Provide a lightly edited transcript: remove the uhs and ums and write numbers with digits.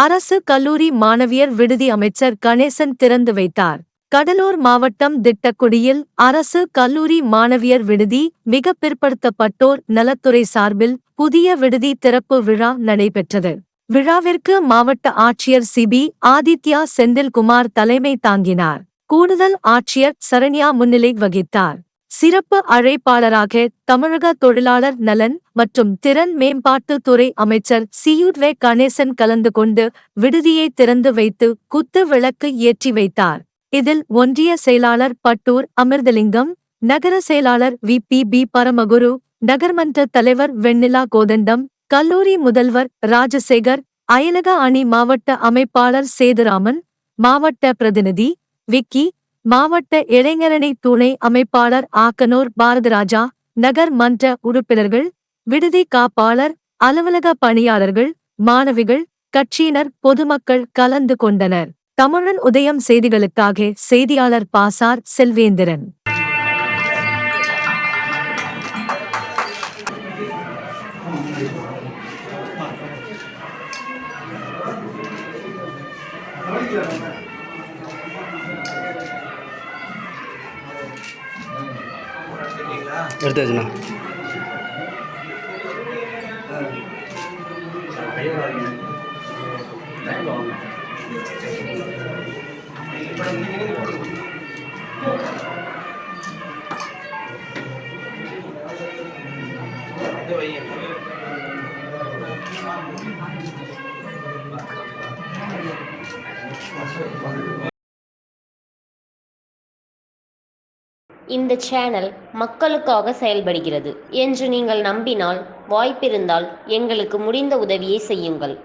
அரசு கல்லூரி மாணவியர் விடுதி அமைச்சர் கணேசன் திறந்து வைத்தார். கடலூர் மாவட்டம் திட்டக்குடியில் அரசு கல்லூரி மாணவியர் விடுதி மிக பிற்படுத்தப்பட்டோர் நலத்துறை சார்பில் புதிய விடுதி திறப்பு விழா நடைபெற்றது. விழாவிற்கு மாவட்ட ஆட்சியர் சிபி ஆதித்யா செந்தில்குமார் தலைமை தாங்கினார். கூடுதல் ஆட்சியர் சரண்யா முன்னிலை வகித்தார். சிறப்பு அழைப்பாளராக தமிழக தொழிலாளர் நலன் மற்றும் திறன் மேம்பாட்டுத் துறை அமைச்சர் சியுட்வே கணேசன் கலந்து கொண்டு விடுதியை திறந்து வைத்து குத்து விளக்கு ஏற்றி வைத்தார். இதில் ஒன்றிய செயலாளர் பட்டூர் அமிர்தலிங்கம், நகர செயலாளர் வி. பரமகுரு, நகர்மன்ற தலைவர் வெண்ணிலா கோதண்டம், கல்லூரி முதல்வர் ராஜசேகர், அயலக அணி மாவட்ட அமைப்பாளர் சேதுராமன், மாவட்ட பிரதிநிதி விக்கி, மாவட்ட இளைஞரணி துணை அமைப்பாளர் ஆக்கனூர் பாரதிராஜா, நகர் மன்ற உறுப்பினர்கள், விடுதி காப்பாளர், அலுவலக பணியாளர்கள், மாணவிகள், கட்சியினர், பொதுமக்கள் கலந்து கொண்டனர். தமிழன் உதயம் செய்திகளுக்காக செய்தியாளர் பாசார் செல்வேந்திரன். எடுத்தாச்சுண்ணா. இந்த சேனல் மக்களுக்காக செயல்படுகிறது என்று நீங்கள் நம்பினால், வாய்ப்பிருந்தால் எங்களுக்கு முடிந்த உதவியை செய்யுங்கள்.